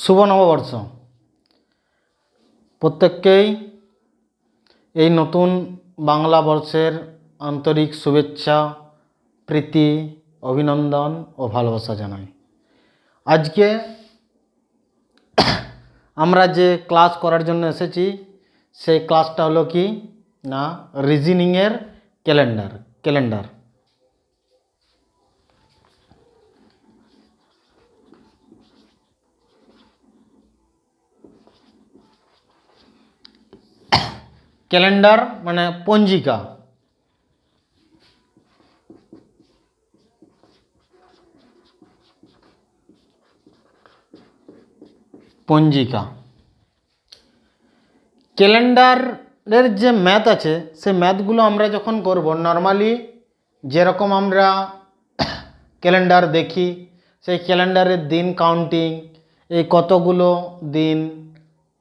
শুভ নববর্ষ। প্রত্যেককেই এই নতুন বাংলা বর্ষের আন্তরিক শুভেচ্ছা, প্রীতি, অভিনন্দন ও ভালোবাসা জানাই। আজকে আমরা যে ক্লাস করার জন্য এসেছি সেই ক্লাসটা হলো কি না, রিজনিংয়ের ক্যালেন্ডার। ক্যালেন্ডার মানে পঞ্জিকা। ক্যালেন্ডারের যে ম্যাথ আছে সেই ম্যাথগুলো আমরা যখন করব, নর্মালি যেরকম আমরা ক্যালেন্ডার দেখি, সেই ক্যালেন্ডারের দিন কাউন্টিং, এই কতগুলো দিন,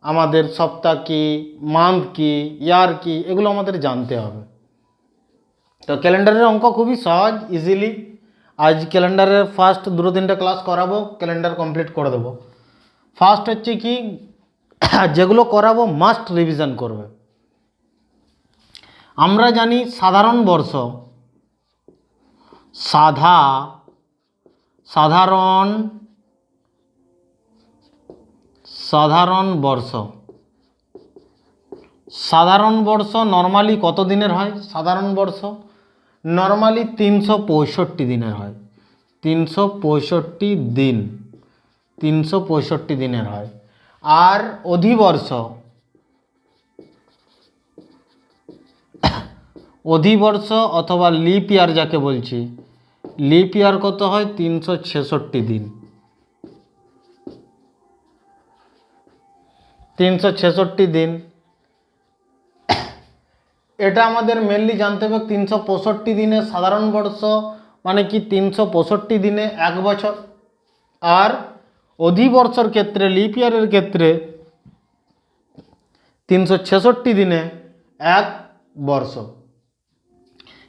আমাদের সপ্তাহ কি, মান্থ কি, ইয়ার কি, এগুলো আমাদের জানতে হবে। তো ক্যালেন্ডারের অঙ্ক খুবই সহজ, ইজিলি। আজ ক্যালেন্ডারের ফার্স্ট 2-3টে ক্লাস করাবো, ক্যালেন্ডার কমপ্লিট করে দেবো। ফার্স্ট হচ্ছে কি, যেগুলো করাবো মাস্ট রিভিশন করবে। আমরা জানি সাধারণ বর্ষ, সাধারণ বর্ষ নর্মালি কত দিনের হয়? সাধারণ বর্ষ নর্মালি 365 দিনের হয়। 365 দিনের হয়। আর অধিবর্ষ অথবা লিপ ইয়ার যাকে বলছি, লিপ ইয়ার কত হয়? 366 দিন। 366 দিন, এটা আমাদের মেনলি জানতে হবে। 365 দিনে সাধারণ বর্ষ মানে কি 365 দিনে এক বছর। আর অধিবর্ষর ক্ষেত্রে, লিপ ইয়ারের ক্ষেত্রে 366 দিনে এক বর্ষ।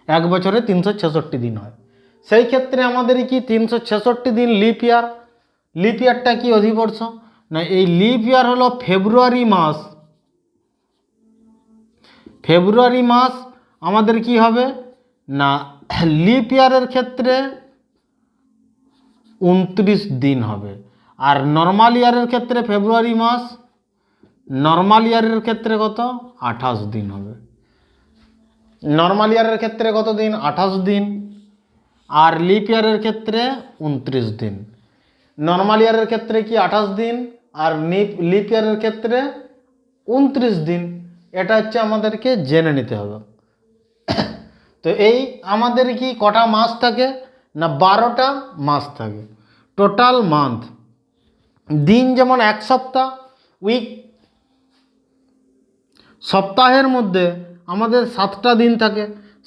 এক বছরে 366 দিন হয়। সেই ক্ষেত্রে আমাদের কি 366 দিন লিপ ইয়ার। লিপ ইয়ারটা কি অধিবর্ষ না? এই লিপ ইয়ার হলো ফেব্রুয়ারি মাস আমাদের কি হবে না, লিপ ইয়ারের ক্ষেত্রে 29 দিন হবে। আর নর্মাল ইয়ারের ক্ষেত্রে নর্মাল ইয়ারের ক্ষেত্রে কত? 28 দিন হবে। নর্মাল ইয়ারের ক্ষেত্রে কত দিন? 28 দিন। আর লিপ ইয়ারের ক্ষেত্রে 29 দিন। নর্মাল ইয়ারের ক্ষেত্রে কি 28 দিন, আর লিপ ইয়ারের ক্ষেত্রে 29 দিন। এটা হচ্ছে আমাদেরকে জেনে নিতে হবে। তো এই আমাদের কি কটা মাস থাকে না? 12টা মাস থাকে টোটাল মান্থ। দিন যেমন এক সপ্তাহ, উইক। সপ্তাহের মধ্যে আমাদের 7টা দিন থাকে।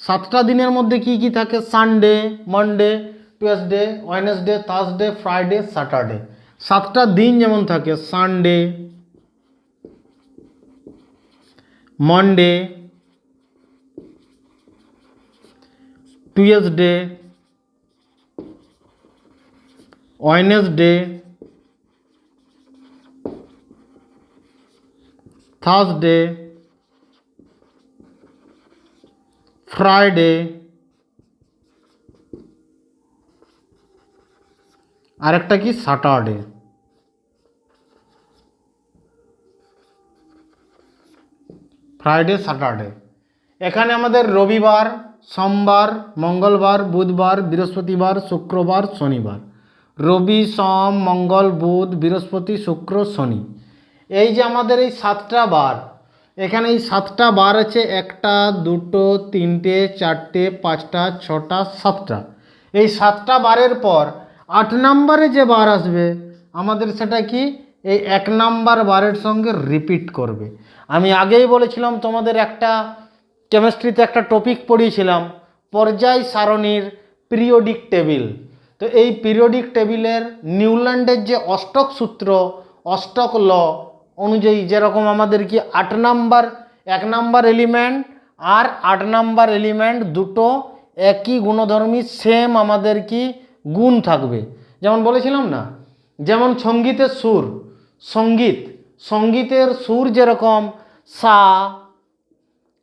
7টা দিনের মধ্যে কি কি থাকে? Sunday, Monday, Tuesday, Wednesday, Thursday, Friday, Saturday. 7টা দিন যেমন থাকে, Sunday, Monday, Tuesday, Wednesday, Thursday, Friday, আরেকটা কি স্যাটারডে। Friday, Saturday. এখানে আমাদের রবিবার, সোমবার, মঙ্গলবার, বুধবার, বৃহস্পতিবার, শুক্রবার, শনিবার। রবি, সোম, মঙ্গল, বুধ, বৃহস্পতি, শুক্র, শনি। এই যে আমাদের এই 7টা বার, এখানে এই 7টা বার আছে। 1টা, 2টো, 3টে, 4টে, 5টা, 6টা, 7টা। এই 7টা বারের পর 8 নম্বরে যে বার আসবে আমাদের, সেটা কি এই 1 নাম্বার বারের সঙ্গে রিপিট করবে। আমি আগেই বলেছিলাম তোমাদের, একটা কেমিস্ট্রিতে একটা টপিক পড়িয়েছিলাম, পর্যায় সারণীর পিরিয়ডিক টেবিল। তো এই পিরিয়ডিক টেবিলের নিউল্যান্ডের যে অষ্টক সূত্র, অষ্টক ল অনুযায়ী, যেরকম আমাদের কি 8 নাম্বার 1 নাম্বার এলিমেন্ট আর 8 নাম্বার এলিমেন্ট দুটো একই গুণধর্মী, সেম আমাদের কি গুণ থাকবে। যেমন বলেছিলাম না, যেমন সঙ্গীতের সুর, সঙ্গীত, সঙ্গীতের সুর যেরকম সা,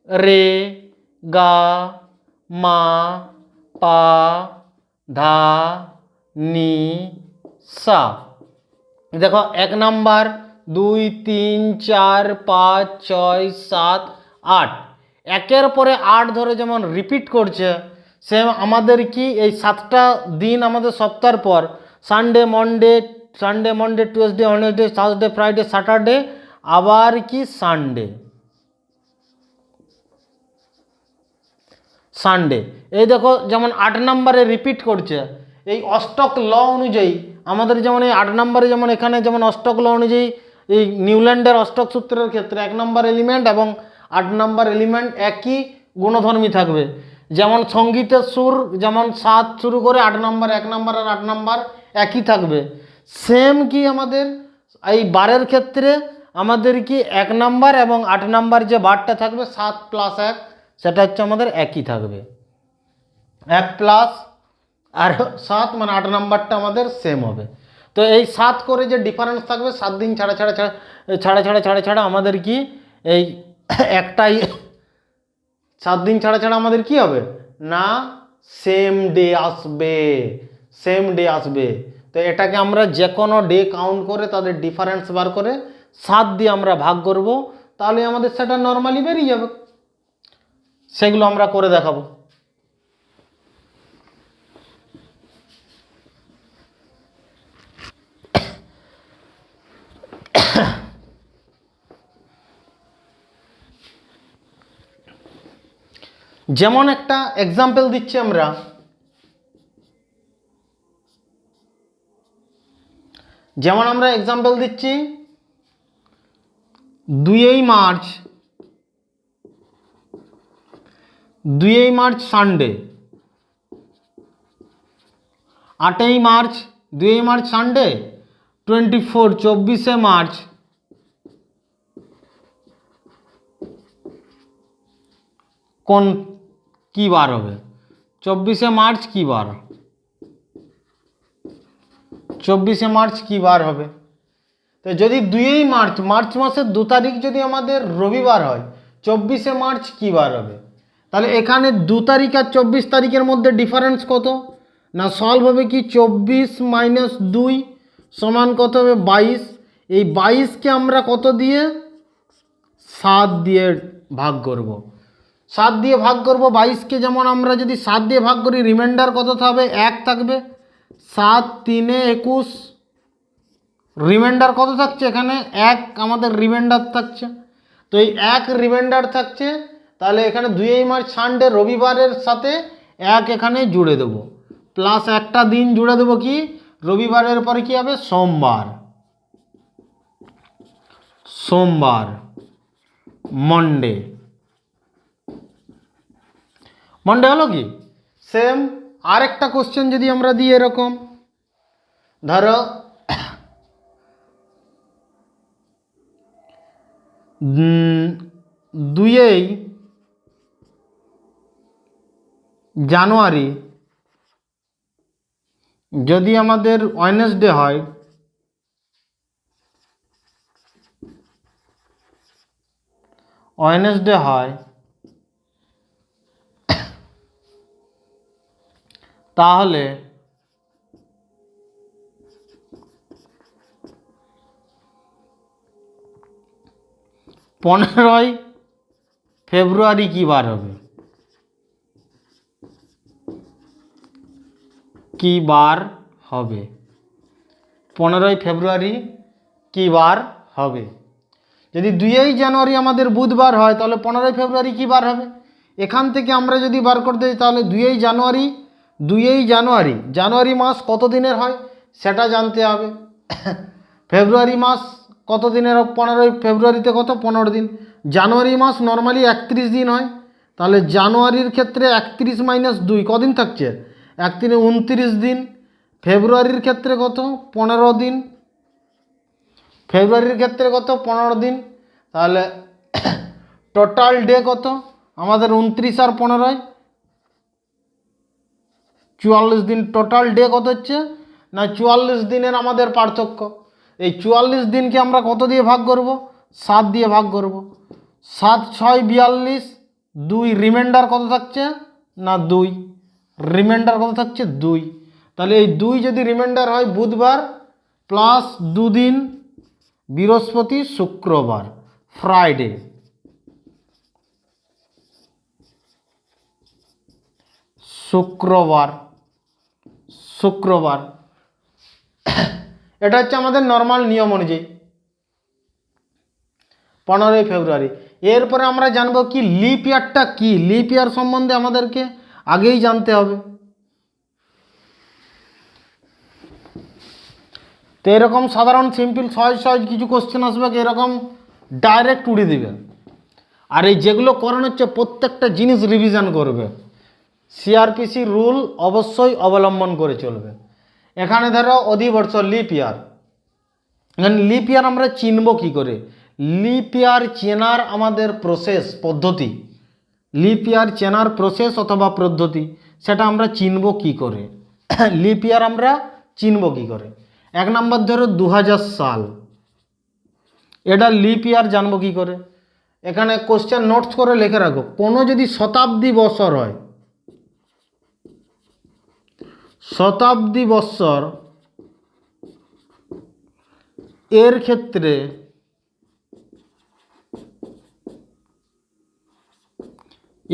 রে, গা, মা, পা, ধা, নি, সা। দেখো 1 নাম্বার 2 3 4 5 6 7 8, একের পরে 8 ধরে যেমন রিপিট করছে, সেম আমাদের কি এই 7টা দিন আমাদের সপ্তাহের পর Sunday Monday Tuesday Wednesday Thursday Friday Saturday আবার কি সানডে। এই দেখো যেমন 8 নম্বরে রিপিট করছে, এই অষ্টক ল অনুযায়ী আমাদের যেমন এই 8 নম্বরে যেমন এখানে যেমন অষ্টক ল অনুযায়ী এই নিউল্যান্ডের অষ্টক সূত্রের ক্ষেত্রে 1 নম্বর এলিমেন্ট এবং 8 নম্বর এলিমেন্ট একই গুণধর্মী থাকবে। যেমন সঙ্গীতের সুর যেমন 7 শুরু করে 8 নম্বর 1 নম্বর আর 8 নম্বর একই থাকবে। সেম কি আমাদের এই বারের ক্ষেত্রে আমাদের কি 1 নম্বর এবং 8 নম্বর যে বারটা থাকবে 7 + 1 সেটা হচ্ছে আমাদের একই থাকবে, 1 প্লাস আর 7 মানে 8 নাম্বারটা আমাদের সেম হবে। তো এই 7 করে যে ডিফারেন্স থাকবে 7 দিন ছাড়া ছাড়া ছাড়া ছাড়া ছাড়া ছাড়া ছাড়া আমাদের কি এই একটাই 7 দিন ছাড়া ছাড়া আমাদের কি হবে না সেম ডে আসবে, সেম ডে আসবে। তো এটাকে আমরা যে কোনো ডে কাউন্ট করে তাদের ডিফারেন্স বার করে 7 দিয়ে আমরা ভাগ করব, তাহলে আমাদের সেটা নর্মালি বেরিয়ে যাবে। সেগুলো আমরা করে দেখাবো। যেমন একটা এক্সাম্পল দিচ্ছি আমরা, যেমন আমরা এক্সাম্পল দিচ্ছি 2 March Sunday, 8 March 2 March Sunday, 24 March কোন কি বার হবে? 24 মার্চ কি বার? 24 মার্চ কি বার হবে? তো যদি 2 মার্চ মার্চ মাসের 2 তারিখ যদি আমাদের রবিবার হয়, 24 মার্চ কি বার হবে? তাহলে এখানে 2 তারিখ আর 24 তারিখের মধ্যে ডিফারেন্স কত না সলভ হবে কি 24 - 2 সমান কত হবে 22। এই 22কে আমরা কত দিয়ে 7 দিয়ে ভাগ করব, 7 দিয়ে ভাগ করব 22কে। যেমন আমরা যদি 7 দিয়ে ভাগ করি রিমাইন্ডার কত থাকবে 1 থাকবে, 7 3 21, রিমাইন্ডার কত থাকছে এখানে 1 আমাদের রিমাইন্ডার থাকছে। তো এই 1 রিমাইন্ডার থাকছে, তাহলে এখানে 2 মার্চ সানডে রবিবারের সাথে 1 এখানে জুড়ে দেব, প্লাস একটা দিন জুড়ে দেব কি রবিবারের পরে কি হবে সোমবার, সোমবার মন্ডে, মন্ডে হলো কি। সেম আরেকটা কোশ্চেন যদি আমরা দিই এরকম, ধরো 2 জানুয়ারি যদি আমাদের ওয়েডনেসডে হয়, ওয়েডনেসডে হয় তাহলে 15 ফেব্রুয়ারি কি বার হবে? কি বার হবে? 15 ফেব্রুয়ারি কি বার হবে? যদি 2 জানুয়ারি আমাদের বুধবার হয় তাহলে 15 ফেব্রুয়ারি কি বার হবে? এখান থেকে আমরা যদি বার করতে যাই তাহলে 2 জানুয়ারি, জানুয়ারি মাস কত দিনের হয় সেটা জানতে হবে। ফেব্রুয়ারি মাস কত দিনের? 15 ফেব্রুয়ারিতে কত 15 দিন। জানুয়ারি মাস নর্মালি 31 দিন হয়, তাহলে জানুয়ারির ক্ষেত্রে 31 - 2 কদিন থাকছে 1 দিনে 29 দিন। ফেব্রুয়ারির ক্ষেত্রে কত 15 দিন, ফেব্রুয়ারির ক্ষেত্রে কত 15 দিন। তাহলে টোটাল ডে কত আমাদের 29 আর 15 44 দিন। টোটাল ডে কত হচ্ছে না 44 দিনের আমাদের পার্থক্য। এই 44 দিনকে আমরা কত দিয়ে ভাগ করব? 7 দিয়ে ভাগ করব। 7 6 42, 2 রিমাইন্ডার কত থাকছে না 2, রিমাইন্ডার কত থাকছে 2। তাহলে এই 2 যদি রিমাইন্ডার হয় বুধবার প্লাস 2 দিন বৃহস্পতি শুক্রবার, ফ্রাইডে। শুক্রবার, শুক্রবার এটা হচ্ছে আমাদের নর্মাল নিয়ম অনুযায়ী 15ই ফেব্রুয়ারি। এরপরে আমরা জানবো কি লিপ ইয়ারটা কি। লিপ ইয়ার সম্বন্ধে আমাদেরকে আগেই জানতে হবে। তো এরকম সাধারণ সিম্পল সহজ সহজ কিছু কোশ্চেন আসবে, এরকম ডাইরেক্ট উড়িয়ে দিবে। আর এই যেগুলো করানো হচ্ছে প্রত্যেকটা জিনিস রিভিশন করবে, সিআরপিসি রুল অবশ্যই অবলম্বন করে চলবে। এখানে ধরো অধিবর্ষ লিপ ইয়ার, লিপ ইয়ার আমরা চিনব কি করে? লিপ ইয়ার চেনার আমাদের প্রসেস পদ্ধতি, লিপ ইয়ার চেনার প্রসেস অথবা পদ্ধতি, সেটা আমরা চিনব কি করে? লিপ ইয়ার আমরা চিনব কি করে? 1 নম্বর ধরো 2000 সাল, এটা লিপ ইয়ার জানবো কি করে? এখানে কোশ্চেন নোটস করে লিখে রাখো। কোনো যদি শতাব্দী বৎসর হয়, শতাব্দী বৎসর, এর ক্ষেত্রে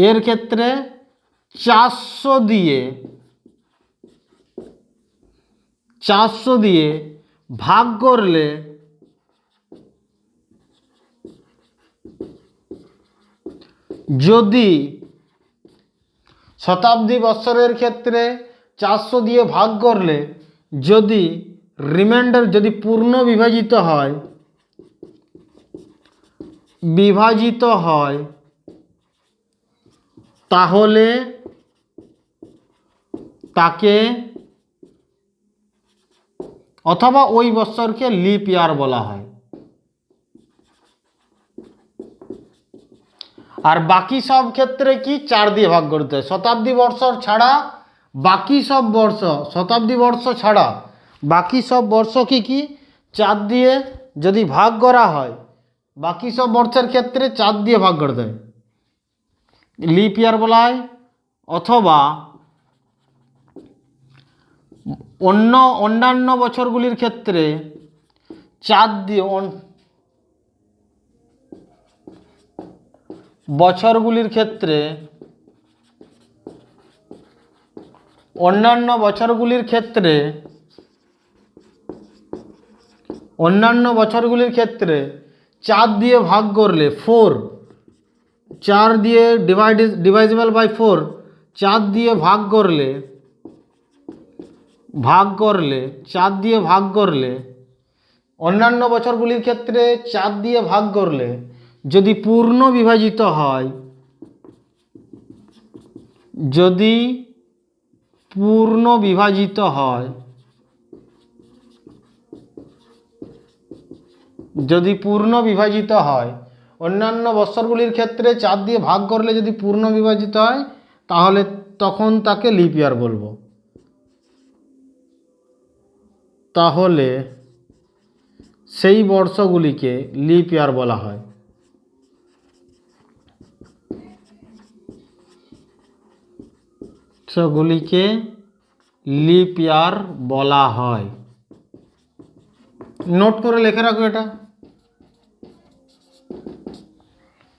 এর ক্ষেত্রে 400 দিয়ে ভাগ করলে যদি শতাব্দী বৎসরের ক্ষেত্রে 400 দিয়ে ভাগ করলে যদি রিমাইন্ডার যদি পূর্ণ বিভাজিত হয় তাহলে তাকে অথবা ওই বৎসরকে লিপ ইয়ার বলা হয়। আর বাকি সব ক্ষেত্রে কি 4 দিয়ে ভাগ করতে হয়। শতাব্দী বর্ষ ছাড়া বাকি সব বর্ষ, শতাব্দী বর্ষ ছাড়া বাকি সব বর্ষ কি 4 দিয়ে যদি ভাগ করা হয়, বাকি সব বর্ষের ক্ষেত্রে 4 দিয়ে ভাগ করতে হয়, লিপ ইয়ার বলা হয়। অথবা অন্যান্য বছরগুলির ক্ষেত্রে 4 দিয়ে অন্যান্য বছরগুলির ক্ষেত্রে 4 দিয়ে ভাগ করলে 4 দিয়ে ডিভাইজেবল বাই 4, 4 দিয়ে ভাগ করলে 4 দিয়ে ভাগ করলে অন্যান্য বছরগুলির ক্ষেত্রে 4 দিয়ে ভাগ করলে যদি পূর্ণ বিভাজিত হয়, যদি পূর্ণ বিভাজিত হয় অন্যান্য বৎসরগুলির ক্ষেত্রে 4 দিয়ে ভাগ করলে যদি পূর্ণ বিভাজিত হয় তাহলে তখন তাকে লিপ ইয়ার বলবো। তাহলে সেই বর্ষগুলিকে লিপ ইয়ার বলা হয়। সেগুলিকে লিপ ইয়ার বলা হয়। নোট করে লিখে রাখো এটা।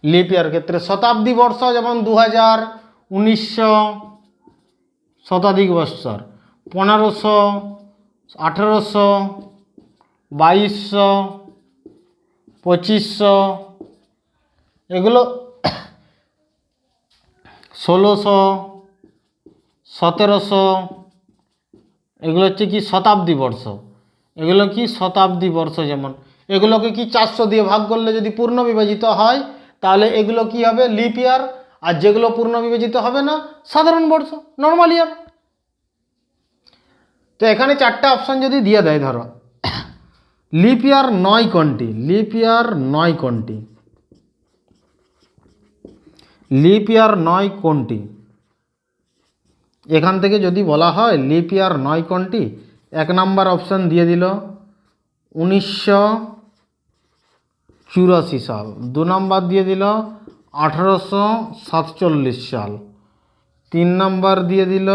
লিপ ইয়ার ক্ষেত্রে শতাব্দী বর্ষ যেমন 2000, 1900 শতাধিক বৎসর, 1500, 1800, 2200, 2500, এগুলো 1600, 1700, এগুলো হচ্ছে কি শতাব্দী বর্ষ। এগুলো কি শতাব্দী বর্ষ, যেমন এগুলোকে কি 400 দিয়ে ভাগ করলে যদি পূর্ণ বিভাজিত হয় তাহলে এগুলো কি হবে লিপ ইয়ার। আর যেগুলো পূর্ণ বিভাজিত হবে না সাধারণ বর্ষ, নর্মাল ইয়ার। তো এখানে 4টা অপশন যদি দিয়ে দেয়, ধরো লিপ ইয়ার 9 কোনটি, লিপ ইয়ার 9 কোনটি, লিপ ইয়ার 9 কোনটি, এখান থেকে যদি বলা হয় লিপ ইয়ার 9 কোনটি, 1 নাম্বার অপশন দিয়ে দিল 1984 সাল। 2 নম্বর দিয়ে দিল 1847 সাল। 3 নম্বর দিয়ে দিল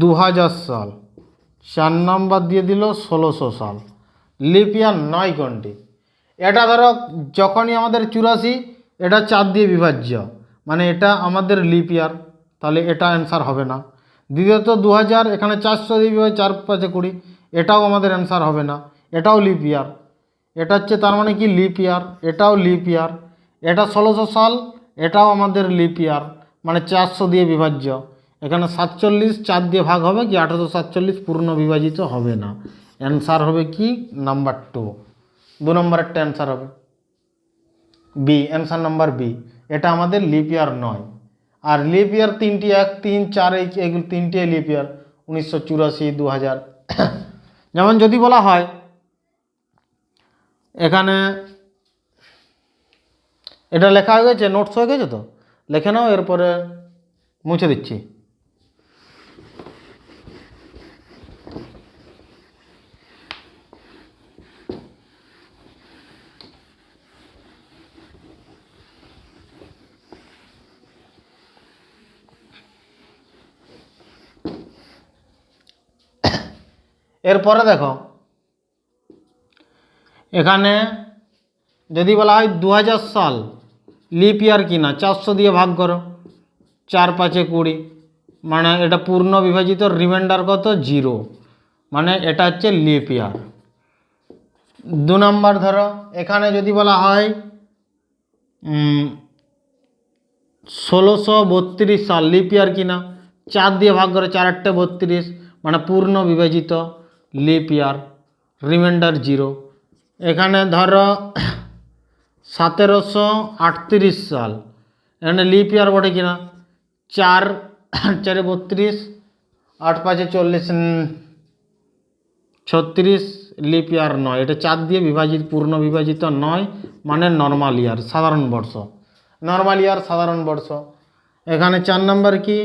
2000 সাল। 4 নম্বর দিয়ে দিল 1600 সাল। লিপ ইয়ার নয় কোনটি? এটা ধরো যখনই আমাদের 84, এটা 4 দিয়ে বিভাজ্য, মানে এটা আমাদের লিপ ইয়ার, তাহলে এটা অ্যান্সার হবে না। দ্বিতীয়ত 2000, এখানে 400 দিয়ে বিভাজ্য, 4 5 20, এটাও আমাদের অ্যান্সার হবে না, এটাও লিপ ইয়ার। এটা হচ্ছে তার মানে কি লিপ ইয়ার, এটাও লিপ ইয়ার। এটা 1600 সাল, এটাও আমাদের লিপ ইয়ার, মানে 400 দিয়ে বিভাজ্য। এখানে 47 4 দিয়ে ভাগ হবে কি 1847 পূর্ণ বিভাজিত হবে না। অ্যান্সার হবে কি নাম্বার 2, 2 নম্বরেরটা অ্যান্সার হবে বি, অ্যান্সার নাম্বার বি। এটা আমাদের লিপ ইয়ার নয়। আর লিপ ইয়ার 3টি, 1 3 4, এইগুলো 3টে লিপ ইয়ার, 1984 2000। যেমন যদি বলা হয় এখানে, এটা লেখা হয়ে গেছে, নোটস হয়ে গেছে তো লেখে নাও, এরপরে মুছে দিচ্ছি। এরপরে দেখো এখানে যদি বলা হয় 2000 সাল লিপ ইয়ার কিনা, 400 দিয়ে ভাগ করো, 4 5 20, মানে এটা পূর্ণ বিভাজিত, রিমাইন্ডার কত 0, মানে এটা হচ্ছে লিপ ইয়ার। 2 নম্বর ধরো এখানে যদি বলা হয় 1632 সাল লিপ ইয়ার কিনা, 4 দিয়ে ভাগ করে, 4 8 32, মানে পূর্ণ বিভাজিত, লিপ ইয়ার, রিমাইন্ডার 0। এখানে ধরো 1738 সাল, এখানে লিপ ইয়ার বটে কিনা, 4 4 32, 8 5 40, 36, লিপ ইয়ার নয়, এটা 4 দিয়ে বিভাজিত, পূর্ণ বিভাজিত নয়, মানে নর্মাল ইয়ার, সাধারণ বর্ষ, নর্মাল ইয়ার, সাধারণ বর্ষ। এখানে 4 নম্বর কি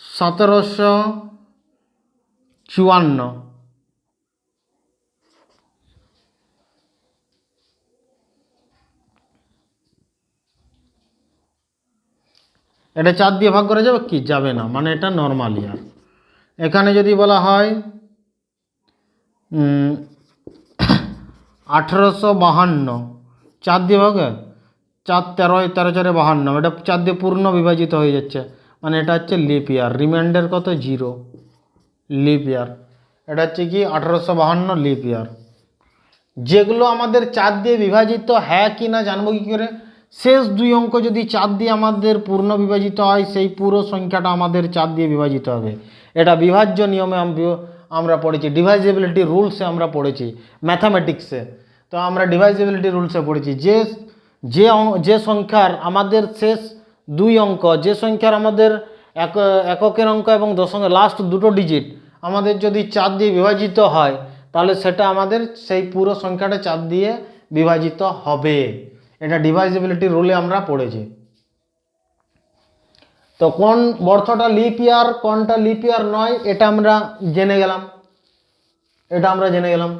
1754, এটা 4 দিয়ে ভাগ করা যাবে কি, যাবে না, মানে এটা নর্মাল ইয়ার। এখানে যদি বলা হয় 1852, 4 দিয়ে ভাগ, 4 13, 13 4 52, এটা 4 দিয়ে পূর্ণ বিভাজিত হয়ে যাচ্ছে, মানে এটা হচ্ছে লিপ ইয়ার, রিমাইন্ডার কত 0, লিপ ইয়ার। এটা হচ্ছে কি 1852 লিপ ইয়ার। যেগুলো আমাদের 4 দিয়ে বিভাজিত হ্যাঁ কি না জানবো কি করে, শেষ 2 অঙ্ক যদি 4 দিয়ে আমাদের পূর্ণ বিভাজিত হয়, সেই পুরো সংখ্যাটা আমাদের 4 দিয়ে বিভাজিত হবে। এটা বিভাজ্য নিয়মে আমরা পড়েছি, ডিভাইজিবিলিটি রুলসে আমরা পড়েছি ম্যাথামেটিক্সে। তো আমরা ডিভাইজিবিলিটি রুলসে পড়েছি যে সংখ্যার আমাদের শেষ 2 অঙ্ক, যে সংখ্যার আমাদের এককের অঙ্ক এবং দশকের লাস্ট 2টো ডিজিট আমাদের যদি 4 দিয়ে বিভাজিত হয়, তাহলে সেটা আমাদের সেই পুরো সংখ্যাটা 4 দিয়ে বিভাজিত হবে। এটা ডিভাইজিবিলিটি রুলে আমরা পড়েছি। তো কোন বর্ষটা লিপ ইয়ার, কোনটা লিপ ইয়ার নয়, এটা আমরা জেনে গেলাম,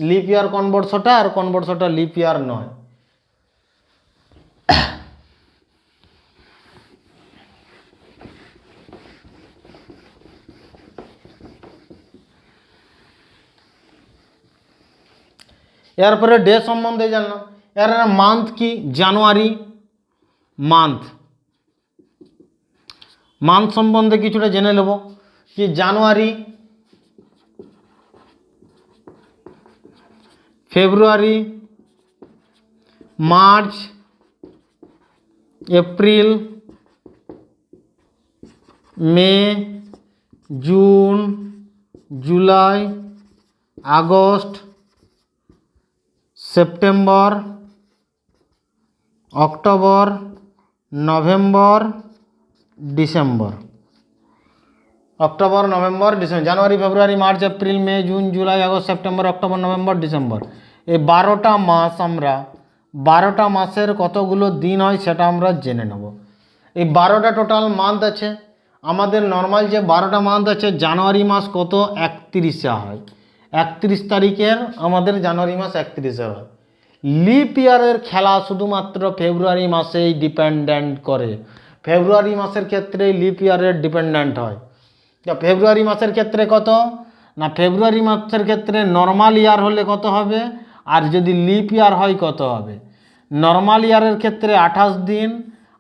লিপ ইয়ার কোন বর্ষটা আর কোন বর্ষটা লিপ ইয়ার নয়। এরপরে ডে সম্বন্ধে জানলাম। এর মান্থ কি, জানুয়ারি মান্থ সম্বন্ধে কিছুটা জেনে নেব কি, January, February, March, April, May, June, July, August, September, October, November, December. October, November, December, January, February, March, April, May, June, July, August, September, October, November, December. এই 12টা মাস, আমরা 12টা মাসের কতগুলো দিন হয় সেটা আমরা জেনে নেব। এই 12টা টোটাল মান্থ আছে আমাদের। নর্মাল যে 12টা মান্থ আছে, জানুয়ারি মাস কত 31 হয়, 31 তারিখের আমাদের জানুয়ারি মাস 31 হয়। লিপ ইয়ারের খেলা শুধুমাত্র ফেব্রুয়ারি মাসেই ডিপেন্ডেন্ট করে, ফেব্রুয়ারি মাসের ক্ষেত্রে লিপ ইয়ারের ডিপেন্ডেন্ট হয়। ফেব্রুয়ারি মাসের ক্ষেত্রে কত না, ফেব্রুয়ারি মাসের ক্ষেত্রে নর্মাল ইয়ার হলে কত হবে, আর যদি লিপ ইয়ার হয় কত হবে। নর্মাল ইয়ারের ক্ষেত্রে 28 দিন,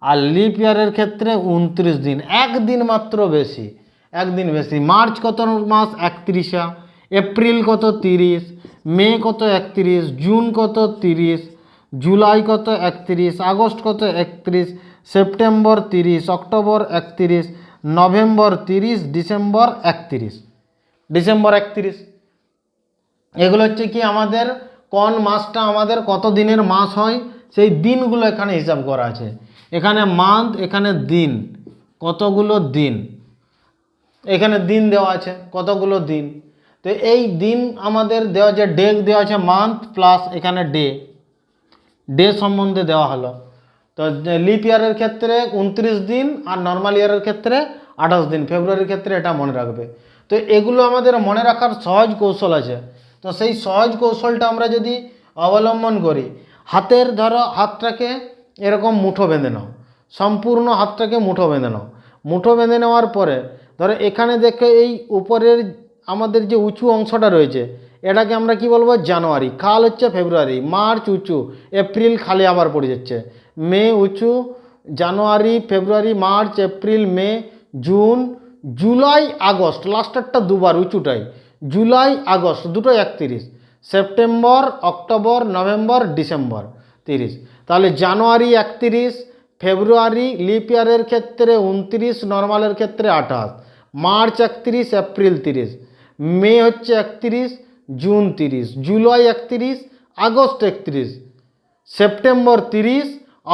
আর লিপ ইয়ারের ক্ষেত্রে 29 দিন, একদিন মাত্র বেশি, একদিন বেশি। মার্চ কত মাস, 31, এপ্রিল কত 30, মে কত 31, জুন কত 30, জুলাই কত 31, আগস্ট কত 31, September 30, October 31, November 30, December 31, December 31। এগুলো হচ্ছে কি আমাদের কোন মাসটা আমাদের কত দিনের মাস হয় সেই দিনগুলো এখানে হিসাব করা আছে। এখানে মান্থ, এখানে দিন, কতগুলো দিন, এখানে দিন দেওয়া আছে কতগুলো দিন। তো এই দিন আমাদের দেওয়া যে ডে দেওয়া আছে মান্থ প্লাস এখানে ডে, ডে সম্বন্ধে দেওয়া হলো। তো লিপ ইয়ারের ক্ষেত্রে 29 দিন আর নর্মাল ইয়ারের ক্ষেত্রে 28 দিন, ফেব্রুয়ারির ক্ষেত্রে এটা মনে রাখবে। তো এগুলো আমাদের মনে রাখার সহজ কৌশল আছে। তো সেই সহজ কৌশলটা আমরা যদি অবলম্বন করি, হাতের ধরো হাতটাকে এরকম মুঠো বেঁধে নাও, সম্পূর্ণ হাতটাকে মুঠো বেঁধে নাও। মুঠো বেঁধে নেওয়ার পরে ধরো এখানে দেখে এই উপরের আমাদের যে উঁচু অংশটা রয়েছে এটাকে আমরা কি বলবো, জানুয়ারি, খাল হচ্ছে ফেব্রুয়ারি, মার্চ উঁচু, এপ্রিল খালি আবার পড়ে যাচ্ছে, মে উঁচু, জানুয়ারি, February, March, April, May, June, July, August, লাস্টেরটা দুবার উঁচুটাই, জুলাই আগস্ট দুটো 31, সেপ্টেম্বর, অক্টোবর, নভেম্বর, ডিসেম্বর 30। তাহলে জানুয়ারি 31, ফেব্রুয়ারি লিপ ইয়ারের ক্ষেত্রে 29, নর্মালের ক্ষেত্রে 28, মার্চ 31, এপ্রিল 30, মে হচ্ছে 31, June 30, July 31, August 31, September 30,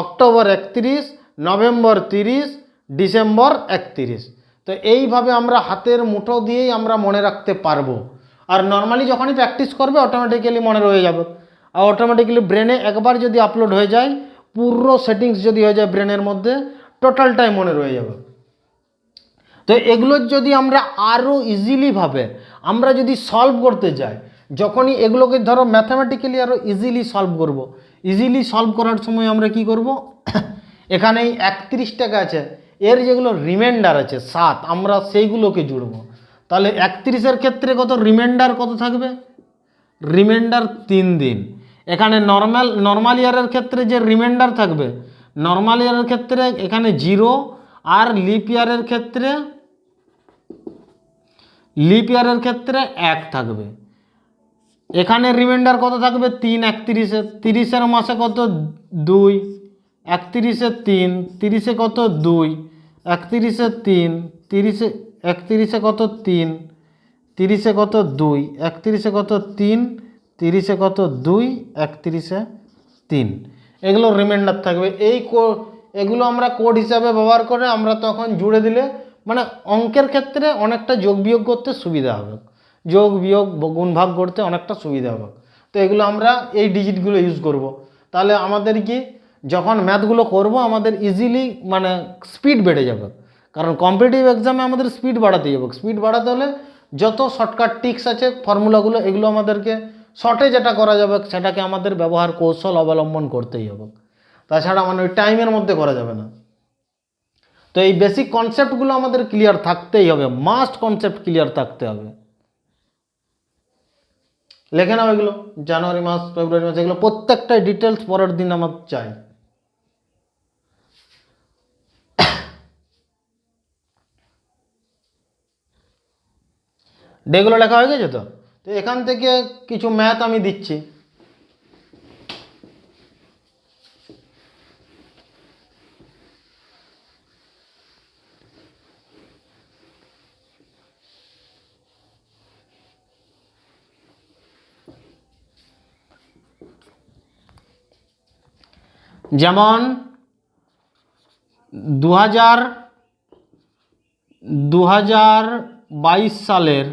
October 31, November 30, December 31। তো এইভাবে আমরা হাতের মুঠো দিয়েই আমরা মনে রাখতে পারবো। আর নর্মালি যখনই প্র্যাকটিস করবে অটোমেটিক্যালি মনে রয়ে যাবে। আর অটোমেটিক্যালি ব্রেনে একবার যদি আপলোড হয়ে যায়, পুরো সেটিংস যদি হয়ে যায় ব্রেনের মধ্যে, টোটালটাই মনে রয়ে যাবে। তো এগুলো যদি আমরা আরও ইজিলিভাবে আমরা যদি সলভ করতে যাই, যখনই এগুলোকে ধরো ম্যাথামেটিক্যালি আরও ইজিলি সলভ করব, ইজিলি সলভ করার সময় আমরা কি করব, এখানে এই 31 টাকা আছে, এর যেগুলো রিমাইন্ডার আছে 7, আমরা সেইগুলোকে জুড়ব। তাহলে 31-এর ক্ষেত্রে কত রিমাইন্ডার কত থাকবে, রিমাইন্ডার 3 দিন। এখানে নর্মাল ইয়ারের ক্ষেত্রে যে রিমাইন্ডার থাকবে, নর্মাল ইয়ারের ক্ষেত্রে এখানে 0, আর লিপ ইয়ারের ক্ষেত্রে 1 থাকবে। এখানে রিমাইন্ডার কত থাকবে, 3 31-এ, 30-এর মাসে কত 2, 31-এ 3, 30-এ কত 2, 31-এ 3, 30-এ 31-এ কত 3, 30-এ কত 2, 31-এ কত 3, 30-এ কত 2, 31-এ 3, এগুলো রিমাইন্ডার থাকবে। এগুলো আমরা কোড হিসাবে ব্যবহার করে আমরা তখন জুড়ে দিলে মানে অঙ্কের ক্ষেত্রে অনেকটা যোগ বিয়োগ করতে সুবিধা হবে, যোগ বিয়োগ গুণ ভাগ করতে অনেকটা সুবিধা হবে। তো এগুলো আমরা এই ডিজিটগুলো ইউজ করব। তাহলে আমাদের কি যখন ম্যাথগুলো করব আমাদের ইজিলি মানে স্পিড বেড়ে যাবে। কারণ কম্পিটিটিভ এক্সামে আমাদের স্পিড বাড়াতে হবে। স্পিড বাড়াতে হলে যত শর্টকাট টিক্স আছে ফর্মুলাগুলো এগুলো আমাদেরকে শর্টে যেটা করা যাবে সেটাকে আমাদের ব্যবহার কৌশল অবলম্বন করতেই হবে। তাছাড়া মানে ওই টাইমের মধ্যে করা যাবে না। তো এই বেসিক কনসেপ্টগুলো আমাদের ক্লিয়ার থাকতেই হবে, মাস্ট কনসেপ্ট ক্লিয়ার থাকতে হবে। লেখে নাও এগুলো, জানুয়ারি মাস, ফেব্রুয়ারি মাস, এগুলো প্রত্যেকটাই ডিটেলস পরের দিন আমার চাই। ডেগুলো লেখা হয়ে গেছে। তো এখান থেকে কিছু ম্যাথ আমি দিচ্ছি। যেমন 2022 সালের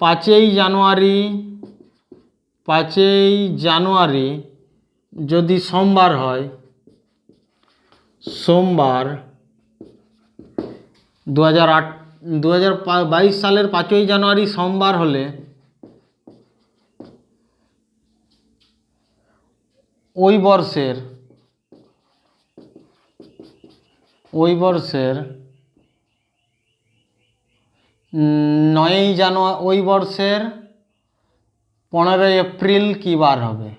5ই জানুয়ারি যদি সোমবার হয়, সোমবার 2022 সালের 5ই জানুয়ারি সোমবার হলে ওই বর্ষের 9ই জানুয়ারি, ওই বর্ষের 15 এপ্রিল কী বার হবে?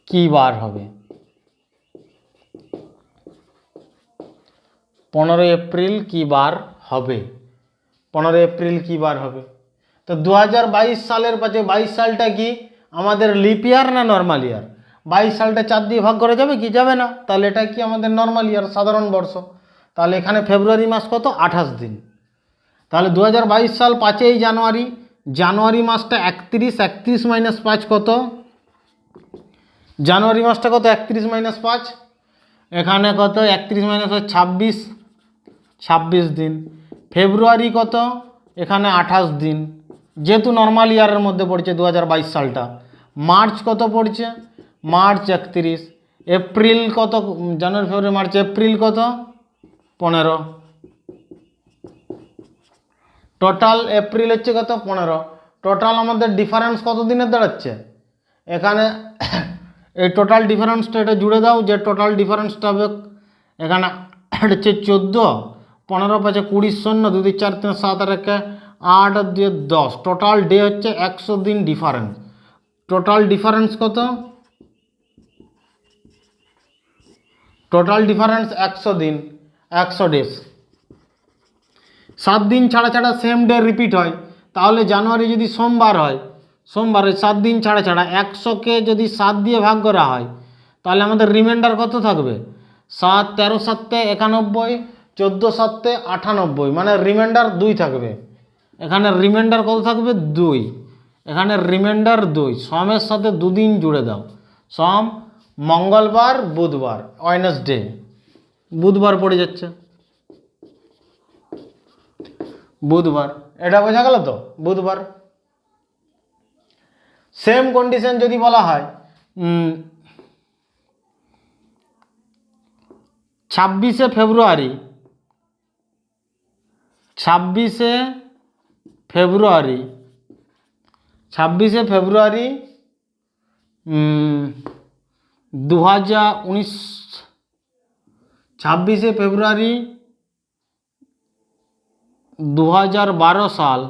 কী বার হবে? 15 এপ্রিল কী বার হবে? 15 এপ্রিল কী বার হবে? তো 2022 সালের 22 সালটা কি আমাদের লিপ ইয়ার না নর্মাল ইয়ার? 22 সালটা 4 দিয়ে ভাগ করা যাবে কি? যাবে না। তাহলে এটা কি আমাদের নর্মাল ইয়ার, সাধারণ বর্ষ। তাহলে এখানে ফেব্রুয়ারি মাস কত? 28 দিন। তাহলে 2022 সাল 5ই জানুয়ারি, জানুয়ারি মাসটা 31, 31 মাইনাস 5 কত? জানুয়ারি মাসটা কত? 31 মাইনাস 5, এখানে কত? 31 মাইনাস 26, 26 দিন। ফেব্রুয়ারি কত? এখানে 28 দিন, যেহেতু নর্মাল ইয়ারের মধ্যে পড়ছে 2022 সালটা। মার্চ কত পড়ছে? মার্চ 31। এপ্রিল কত? জানুয়ারি, ফেব্রুয়ারি, মার্চ, এপ্রিল কত? 15। টোটাল এপ্রিল হচ্ছে কত? 15। টোটাল আমাদের ডিফারেন্স কত দিনের দাঁড়াচ্ছে? এখানে এই টোটাল ডিফারেন্সটা এটা জুড়ে দাও, যে টোটাল ডিফারেন্সটা হবে এখানে হচ্ছে 14, 15 5 20 0 2 2 4 3 7 আর 1 8 আর 2 10। টোটাল ডে হচ্ছে 100 দিন ডিফারেন্স। টোটাল ডিফারেন্স কত? টোটাল ডিফারেন্স 100 দিন, 100 ডেজ। 7 দিন ছাড়া ছাড়া সেম ডে রিপিট হয়। তাহলে জানুয়ারি যদি সোমবার হয়, সোমবারে 7 দিন ছাড়া ছাড়া 100কে যদি 7 দিয়ে ভাগ করা হয়, তাহলে আমাদের রিমাইন্ডার কত থাকবে? 7, 13 7 91, 14 7 98, মানে রিমাইন্ডার 2 থাকবে। এখানে রিমাইন্ডার কত থাকবে? 2। এখানে রিমাইন্ডার 2। সোমের সাথে 2 দিন জুড়ে দাও। সোম, মঙ্গলবার, বুধবার, ওয়েডনেসডে, বুধবার পড়ে যাচ্ছে, বুধবার। এটা বোঝা গেল তো? বুধবার। সেম কন্ডিশন যদি বলা হয় 26শে ফেব্রুয়ারি, 26শে ফেব্রুয়ারি 2019, 26শে ফেব্রুয়ারি 2012 সাল,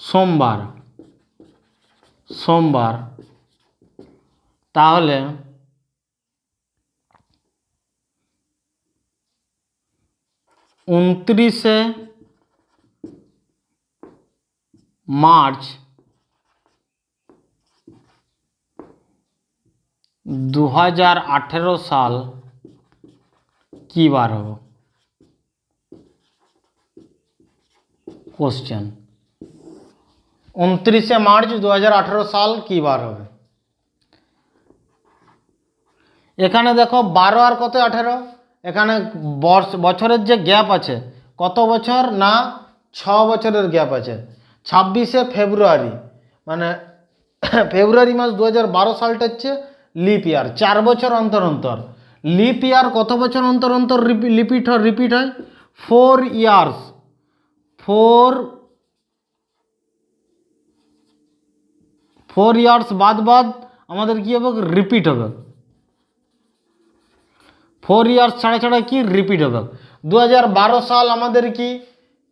সোমবার, সোমবার। তাহলে 29শে মার্চ 2018 সাল কী বার হবে? কোশ্চেন, 29শে মার্চ 2018 সাল কী বার হবে? এখানে দেখো 12 আর কত? 18। এখানে বছরের যে গ্যাপ আছে, কত বছর না? 6 বছরের গ্যাপ আছে। 26শে ফেব্রুয়ারি মানে ফেব্রুয়ারি মাস 2012 সালটা হচ্ছে লিপ ইয়ার, 4 বছর অন্তর অন্তর। লিপ ইয়ার কত বছর অন্তর অন্তর রিপিট হয়? 4 ইয়ার্স। 4 ইয়ার্স বাদ বাদ আমাদের কি হবে? রিপিট হবে। 4 ইয়ার্স ছাড়া ছাড়া কি রিপিট হবে? 2012 সাল আমাদের কি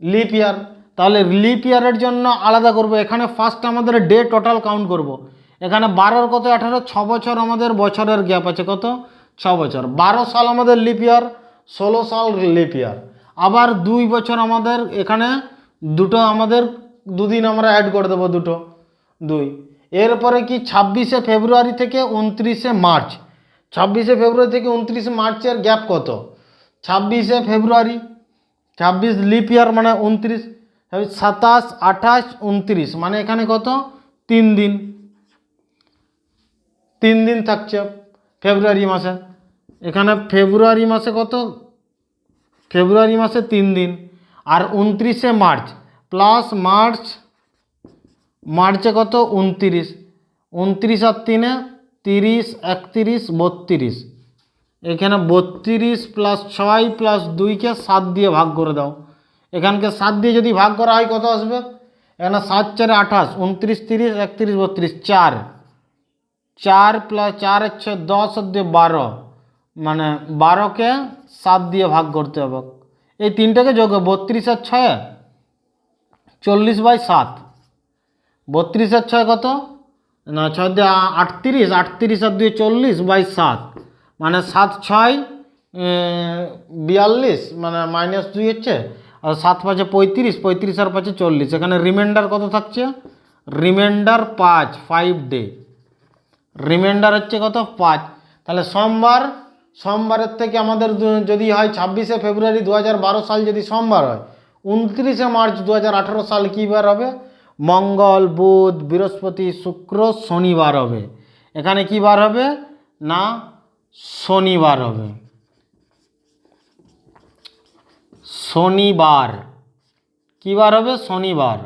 লিপ ইয়ার। তাহলে লিপ ইয়ারের জন্য আলাদা করব। এখানে ফার্স্ট আমাদের ডে টোটাল কাউন্ট করব। এখানে 12 কত? 18, 6 বছর আমাদের বছরের গ্যাপ আছে, কত? 6 বছর। 12 সাল আমাদের লিপ ইয়ার, 16 সাল লিপ ইয়ার। আবার 2 বছর আমাদের এখানে দুটো আমাদের 2 দিন আমরা অ্যাড করে দেবো, 2। এরপরে কি 26শে ফেব্রুয়ারি থেকে 29শে মার্চ, 26শে ফেব্রুয়ারি থেকে 29শে মার্চের গ্যাপ কত? 26শে ফেব্রুয়ারি, 26 লিপ ইয়ার মানে 29, 27, 28, 29 মানে এখানে কত? 3 দিন, 3 দিন থাকছে ফেব্রুয়ারি মাসে। এখানে ফেব্রুয়ারি মাসে কত? ফেব্রুয়ারি মাসে 3 দিন। আর 29শে মার্চ প্লাস মার্চে কত? 29, 29 আর 3 30, 31, 32। এখানে 32 প্লাস 6 প্লাস 2কে 7 দিয়ে ভাগ করে দাও। এখানকে 7 দিয়ে যদি ভাগ করা হয় কত আসবে? এখানে 7 4 28, 29, 30, 31, 32, 4 4 প্লাস 4 হচ্ছে 10 আর 2 12, মানে 12কে 7 দিয়ে ভাগ করতে হবে। এই তিনটাকে যোগ 32 আর 6 40/7। 32 আর 6 কত? না 6 দিয়ে 38, 38 আর 2 40/7, মানে 7 6 42, মানে -2 হচ্ছে, আর 7 5 35, 35 আর 5 40। এখানে রিমাইন্ডার কত থাকছে? Reminder 5 day. রিমাইন্ডার হচ্ছে কত? 5। তাহলে সোমবারের থেকে আমাদের যদি হয় 26শে ফেব্রুয়ারি 2012 সাল যদি সোমবার হয়, 29শে মার্চ 2018 সাল কী বার হবে? মঙ্গল, বুধ, বৃহস্পতি, শুক্র, শনিবার হবে। এখানে কী বার হবে? না শনিবার হবে। শনিবার কী বার হবে? শনিবার।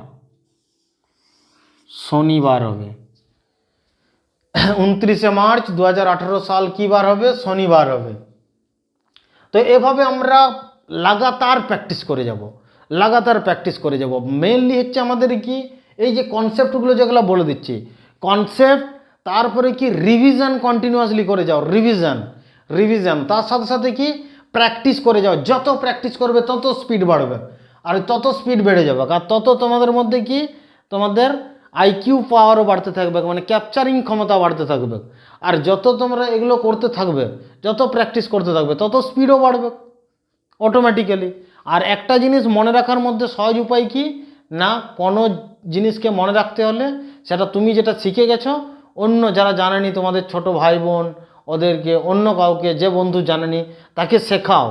শনিবার হবে। 29শে মার্চ 2018 সাল কী বার হবে? শনিবার হবে। তো এভাবে আমরা লাগাতার প্র্যাকটিস করে যাব, লাগাতার প্র্যাকটিস করে যাব। মেনলি হচ্ছে আমাদের কি, এই যে কনসেপ্টগুলো যেগুলো বলে দিচ্ছি, কনসেপ্ট, তারপরে কি রিভিশন কন্টিনিউয়াসলি করে যাও, রিভিশন তার সাথে সাথে কি প্র্যাকটিস করে যাও। যত প্র্যাকটিস করবে তত স্পিড বাড়বে, আর তত স্পিড বেড়ে যাবে, আর তত তোমাদের মধ্যে কি, তোমাদের আইকিউ পাওয়ারও বাড়তে থাকবে, মানে ক্যাপচারিং ক্ষমতা বাড়তে থাকবে। আর যত তোমরা এগুলো করতে থাকবে, যত প্র্যাকটিস করতে থাকবে, তত স্পিডও বাড়বে অটোমেটিক্যালি। আর একটা জিনিস মনে রাখার মধ্যে সহজ উপায় কি না, কোনো জিনিসকে মনে রাখতে হলে সেটা তুমি যেটা শিখে গেছো, অন্য যারা জানেনি, তোমাদের ছোট ভাই বোন, ওদেরকে, অন্য কাউকে, যে বন্ধু জানেনি তাকে শেখাও।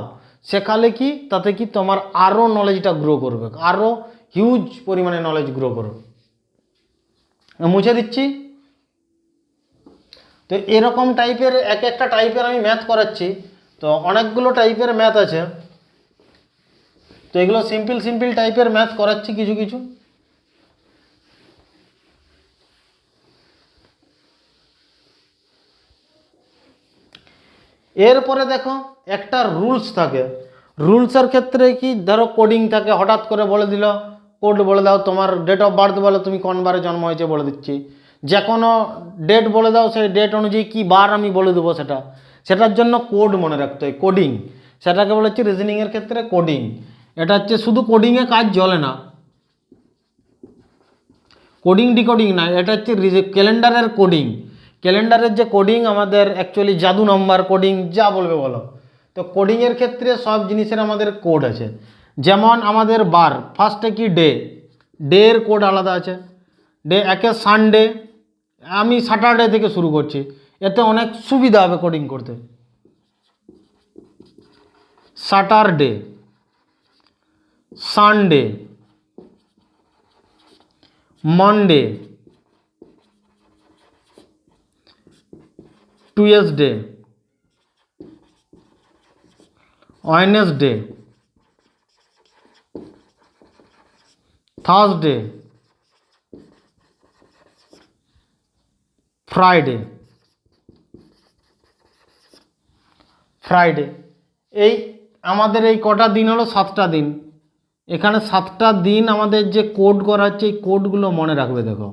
শেখালে কি, তাতে কি তোমার আরও নলেজটা গ্রো করবে, আরও হিউজ পরিমাণে নলেজ গ্রো করবে। মুছে দিচ্ছি। তো এরকম টাইপের এক একটা টাইপের আমি ম্যাথ করাচ্ছি, তো অনেকগুলো টাইপের ম্যাথ আছে, তো এগুলো সিম্পল টাইপের ম্যাথ করাচ্ছি কিছু কিছু। এরপরে দেখো একটা রুলস থাকে। রুলসের ক্ষেত্রে কি, ধরো কোডিং থাকে, হঠাৎ করে বলে দিল কোড বলে দাও, তোমার ডেট অফ বার্থ বলে, তুমি কোন বারে জন্ম হয়েছে বলে দিচ্ছি, যে কোনো ডেট বলে দাও, সেই ডেট অনুযায়ী কি বার আমি বলে দেবো, সেটার জন্য কোড মনে রাখতে হয়, কোডিং। সেটাকে বলে হচ্ছে রিজনিংয়ের ক্ষেত্রে কোডিং। এটা হচ্ছে শুধু কোডিংয়ে কাজ চলে না, কোডিং ডিকোডিং না, এটা হচ্ছে ক্যালেন্ডারের কোডিং। ক্যালেন্ডারের যে কোডিং, আমাদের অ্যাকচুয়ালি জাদু নম্বর কোডিং, যা বলবে বলো। তো কোডিংয়ের ক্ষেত্রে সব জিনিসের আমাদের কোড আছে। যেমন আমাদের বার, ফার্স্টে কি ডে, ডের কোড আলাদা আছে। ডে একে সানডে, আমি স্যাটারডে থেকে শুরু করছি, এতে অনেক সুবিধা হবে কোডিং করতে। Saturday, Sunday, Monday, Tuesday, Wednesday, Thursday, Friday. এই আমাদের এই কটা দিন হলো 7টা দিন। এখানে 7টা দিন আমাদের যে কোড করা হচ্ছে, এই কোডগুলো মনে রাখবে। দেখো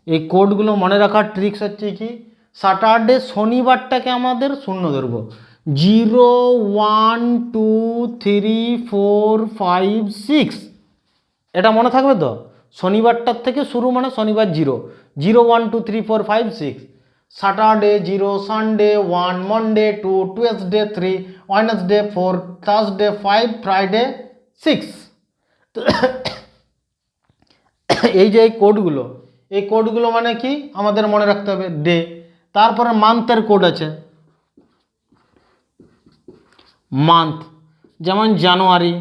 এই কোডগুলো মনে রাখার ট্রিক্স হচ্ছে কি, স্যাটারডে, শনিবারটাকে আমাদের শূন্য ধরবো, 0 1 2 3 4 5 6, এটা মনে থাকবে তো। শনিবারটার থেকে শুরু, মানে শনিবার 0 0 1 2 3 4 5 6, Saturday 0, Sunday 1, Monday 2, Tuesday 3, Wednesday 4, Thursday 5, Friday 6। তো এই যে এই কোডগুলো মানে কি আমাদের মনে রাখতে হবে, ডে। তারপরে মান্থের কোড আছে, মান্থ, যেমন January,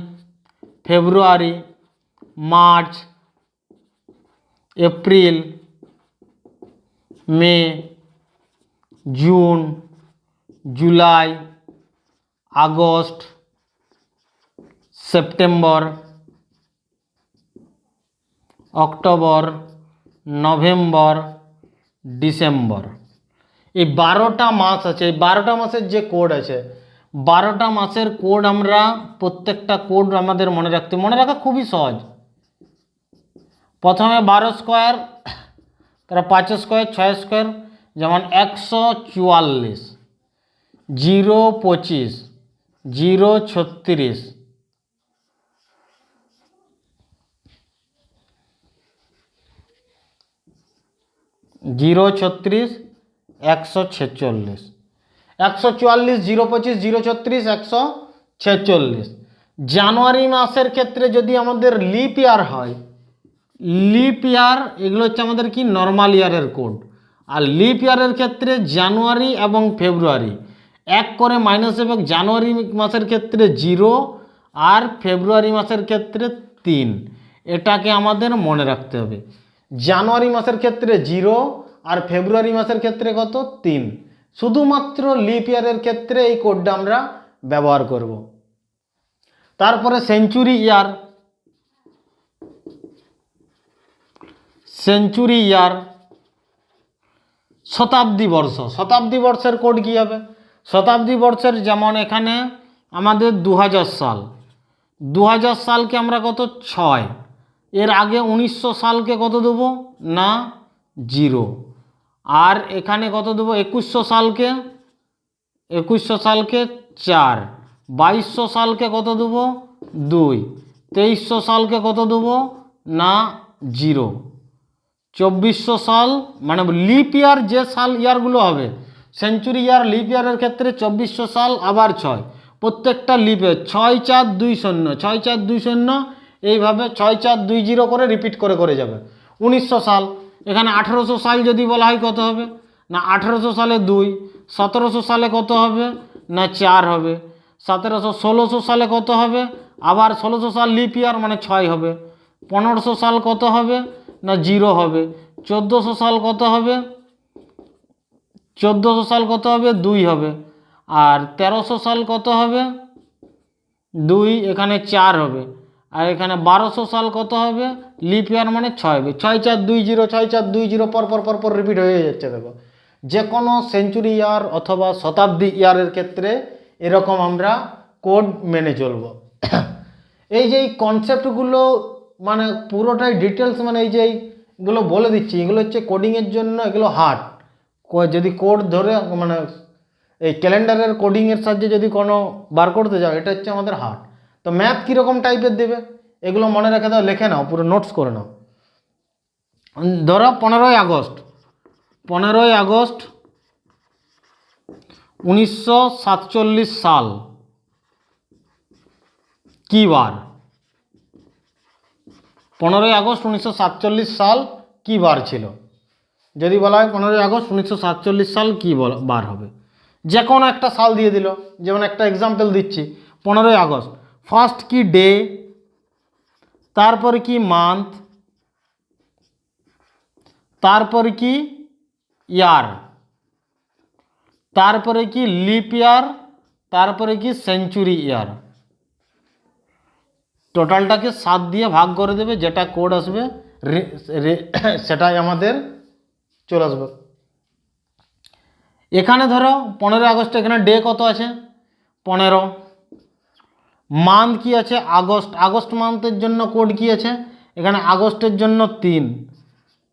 February, March, April, May, June, July, August, September, October, November, December. এই 12টা মাস আছে, এই 12টা মাসের যে কোড আছে, 12টা মাসের কোড আমরা প্রত্যেকটা কোড আমাদের মনে রাখা খুবই সহজ। প্রথমে 12 স্কোয়ার, তারপর 5 স্কোয়ার, 6 স্কোয়ার, যেমন 144, 025, 036, 036, 146, 144, 025, 036, 146। জানুয়ারি মাসের ক্ষেত্রে যদি আমাদের লিপ ইয়ার হয়, লিপ ইয়ার এগুলো হচ্ছে আমাদের কি নর্মাল ইয়ারের কোড। আর লিপ ইয়ারের ক্ষেত্রে জানুয়ারি এবং ফেব্রুয়ারি এক করে মাইনাস, এবং জানুয়ারি মাসের ক্ষেত্রে 0 আর ফেব্রুয়ারি মাসের ক্ষেত্রে 3। এটাকে আমাদের মনে রাখতে হবে। জানুয়ারি মাসের ক্ষেত্রে 0 আর ফেব্রুয়ারি মাসের ক্ষেত্রে কত? 3। শুধুমাত্র লিপ ইয়ারের ক্ষেত্রে এই কোডটা আমরা ব্যবহার করব। তারপরে সেঞ্চুরি ইয়ার, সেঞ্চুরি ইয়ার, শতাব্দী বর্ষ। শতাব্দী বর্ষের কোড কী হবে? শতাব্দী বর্ষের যেমন এখানে আমাদের 2000 সাল, 2000 সালকে আমরা কত? 6। এর আগে 1900 সালকে কত দেবো? না 0। আর এখানে কত দেবো? 2100 সালকে, 2100 সালকে 4। 2200 সালকে কত দেবো? 2। 2300 সালকে কত দেবো? না 0। 2400 সাল, মানে লিপ ইয়ার যে সাল ইয়ারগুলো হবে, সেঞ্চুরি ইয়ার লিপ ইয়ারের ক্ষেত্রে 2400 সাল আবার 6, প্রত্যেকটা লিপে 6420, 6420, এইভাবে 6420 করে রিপিট করে করে যাবে। 1900 সাল, এখানে 1800 সাল যদি বলা হয় কত হবে? না 1800 সালে 2। 1700 সালে কত হবে? না 4 হবে। 1600 সালে কত হবে? আবার 1600 সাল লিপ ইয়ার মানে 6 হবে। 1500 সাল কত হবে? না 0 হবে। 1400 সাল কত হবে? 1400 সাল কত হবে? 2 হবে। আর 1300 সাল কত হবে? 2, এখানে 4 হবে। আর এখানে 1200 সাল কত হবে? লিপ ইয়ার মানে 6 হবে। 6420, 6420 পরপর রিপিট হয়ে যাচ্ছে। দেখো, যে কোনো সেঞ্চুরি ইয়ার অথবা শতাব্দী ইয়ারের ক্ষেত্রে এরকম আমরা কোড মেনে চলব। এই যে এই কনসেপ্টগুলো মানে পুরোটাই ডিটেলস, মানে এই যে এইগুলো বলে দিচ্ছি, এগুলো হচ্ছে কোডিংয়ের জন্য, এগুলো হার্ড। যদি কোড ধরে মানে এই ক্যালেন্ডারের কোডিংয়ের সাহায্যে যদি কোনো বার করতে যাও, এটা হচ্ছে আমাদের হার্ড। তো ম্যাথ কীরকম টাইপের দেবে এগুলো মনে রেখে দাও, লিখে নাও, পুরো নোটস করে নাও। ধরো 15ই আগস্ট, 15ই আগস্ট 1947 সাল কী বার? 15ই আগস্ট 1947 সাল কী বার ছিল? যদি বলা হয় 15ই আগস্ট 1947 সাল কী বার হবে, যে কোনো একটা সাল দিয়ে দিল। যেমন একটা এক্সাম্পল দিচ্ছি, 15ই আগস্ট ফার্স্ট কি ডে, তারপরে কি মান্থ, তারপরে কি ইয়ার, তারপরে কি লিপ ইয়ার, তারপরে কি সেঞ্চুরি ইয়ার। টোটালটাকে 7 দিয়ে ভাগ করে দেবে, যেটা কোড আসবে সেটাই আমাদের চলে আসবে। এখানে ধরো 15 আগস্ট, এখানে ডে কত আছে? 15। মান্থ কি আছে? আগস্ট। আগস্ট মান্থের জন্য কোড কি আছে? এখানে আগস্টের জন্য 3।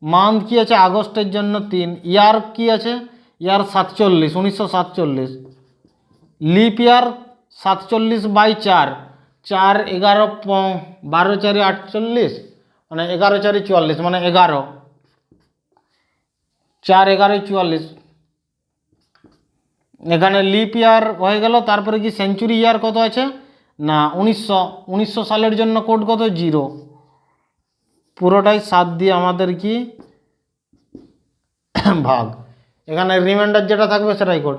মান্থ কি আছে? আগস্টের জন্য 3। ইয়ার কি আছে? ইয়ার 47, 1947। লিপ ইয়ার 47/4, 4, 11, 12, 4, 48, মানে 11, 4, 44, মানে 11, 4, 11, 44। এখানে লিপ ইয়ার হয়ে গেল। তারপরে কি সেঞ্চুরি ইয়ার কত আছে? না 1900 সালের জন্য কোড কত? 0। পুরোটাই 7 দিয়ে আমাদের কি ভাগ। এখানে রিমাইন্ডার যেটা থাকবে সেটাই কোড।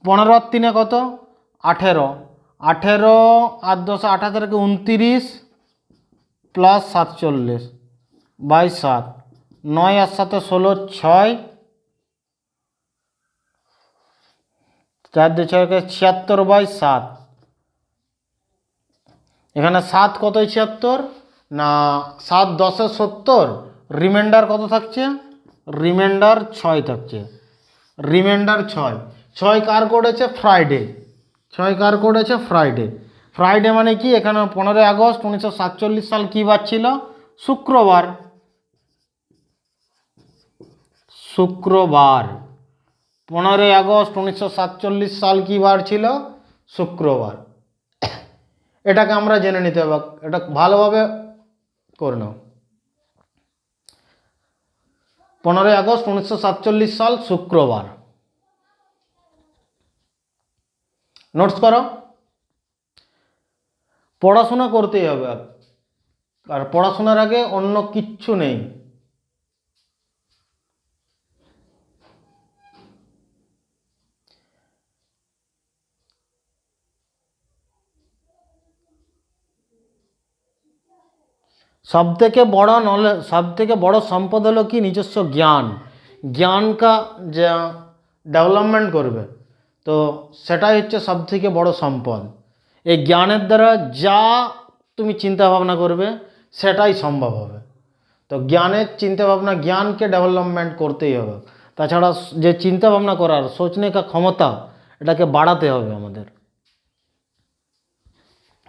15 আর 3 কত? 18। 18 আর 10, 18 29 প্লাস 47/7। 9 আর 7 16, 6, 4 2 6 76/7। এখানে 7 কতই 76? না 7 10 70, রিমাইন্ডার কত থাকছে? রিমাইন্ডার 6 থাকছে, রিমাইন্ডার 6। 6 কার করেছে? ফ্রাইডে। 6 কার করেছে? ফ্রাইডে। ফ্রাইডে মানে কি? এখানে 15 আগস্ট 1947 সাল কী বার ছিল? শুক্রবার। শুক্রবার। 15 আগস্ট 1947 সাল কী বার ছিল? শুক্রবার। এটাকে আমরা জেনে নিতে হবে, এটা ভালোভাবে করে নাও। 15 আগস্ট 1947 সাল শুক্রবার। নোটস করো। পড়াশোনা করতেই হবে, আর পড়াশোনার আগে অন্য কিচ্ছু নেই। সবথেকে বড় নলেজ, সবথেকে বড় সম্পদ হলো কি? নিজস্ব জ্ঞান। জ্ঞান কা যা ডেভেলপমেন্ট করবে, তো সেটাই হচ্ছে সবথেকে বড় সম্পদ। এই জ্ঞানের দ্বারা যা তুমি চিন্তা ভাবনা করবে সেটাই সম্ভব হবে। তো জ্ঞানের চিন্তা ভাবনা, জ্ঞানকে ডেভেলপমেন্ট করতেই হবে। তাছাড়া যে চিন্তা ভাবনা করার, সোচনে কা ক্ষমতা, এটাকে বাড়াতে হবে আমাদের।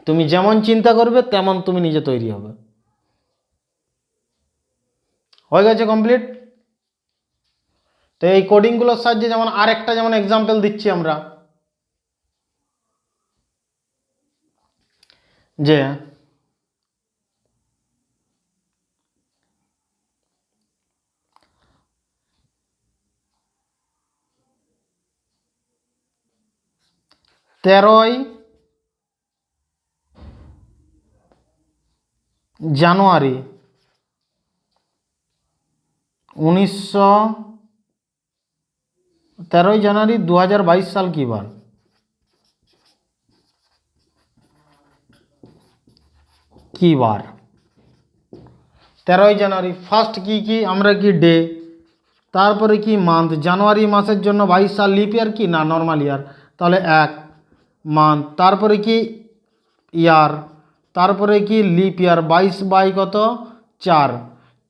তুমি যেমন চিন্তা করবে তেমন তুমি নিজে তৈরি হবে। হয়ে গেছে কমপ্লিট। তো এই কোডিংগুলোর সাহায্যে, যেমন আরেকটা যেমন এক্সাম্পল দিচ্ছি আমরা, যে তেরোই জানুয়ারি 2022 সাল কি বার? কি বার? 13 জানুয়ারি। ফার্স্ট কি আমরা কি ডে, তারপরে কি মান্থ। জানুয়ারি মাসের জন্য 22 সাল, লিপ ইয়ার কি না নর্মাল ইয়ার, তাহলে 1 মান্থ। তারপরে কি ইয়ার, তারপরে কি লিপ ইয়ার। 22 বাই কত? 4,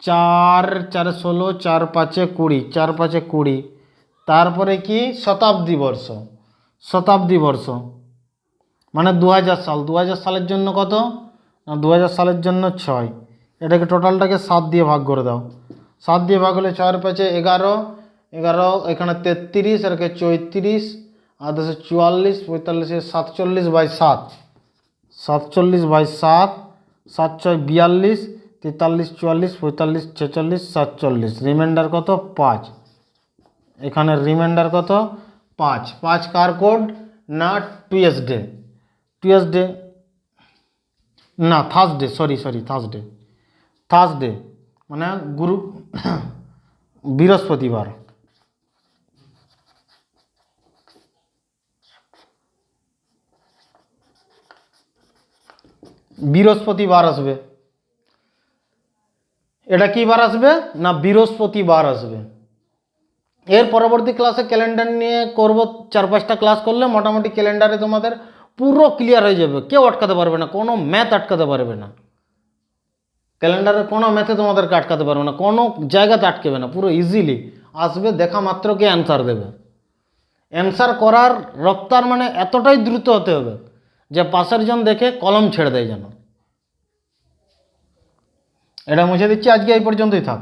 4 4 16, 4 5 20, 4 5 20। তারপরে কি? শতাব্দী বর্ষ। শতাব্দী বর্ষ মানে 2000 সাল। 2000 সালের জন্য কত? 2000 সালের জন্য 6। এটাকে টোটালটাকে 7 দিয়ে ভাগ করে দাও। 7 দিয়ে ভাগ হলে 4 5 11, 11 এখানে 33, আর 34, আর 10 44, 45, 47 বাই 7, 47 বাই 7, 7 6 42, 43 44 45 46 47। রিমাইন্ডার কত? 5। এখানে রিমাইন্ডার কত? 5। 5 কার কোড? না টুয়েসডে। টুয়েসডে না, থার্সডে, সরি থার্সডে। থার্সডে মানে গুরু বৃহস্পতিবার। বৃহস্পতিবার আসবে। এটা কি বার আসবে? না বৃহস্পতিবার আসবে। এর পরবর্তী ক্লাসে ক্যালেন্ডার নিয়ে করব। 4-5টা ক্লাস করলে মোটামুটি ক্যালেন্ডারে তোমাদের পুরো ক্লিয়ার হয়ে যাবে। কেউ আটকাতে পারবে না, কোনো ম্যাথ আটকাতে পারবে না। ক্যালেন্ডারে কোনো ম্যাথে তোমাদেরকে আটকাতে পারবে না, কোনো জায়গাতে আটকেবে না, পুরো ইজিলি আসবে। দেখা মাত্রকে অ্যান্সার দেবে। অ্যান্সার করার রফতার মানে এতটাই দ্রুত হতে হবে যে পাশের জন দেখে কলম ছেড়ে দেয় যেন। এটা মুছে দিচ্ছি, আজকে এই পর্যন্তই থাক।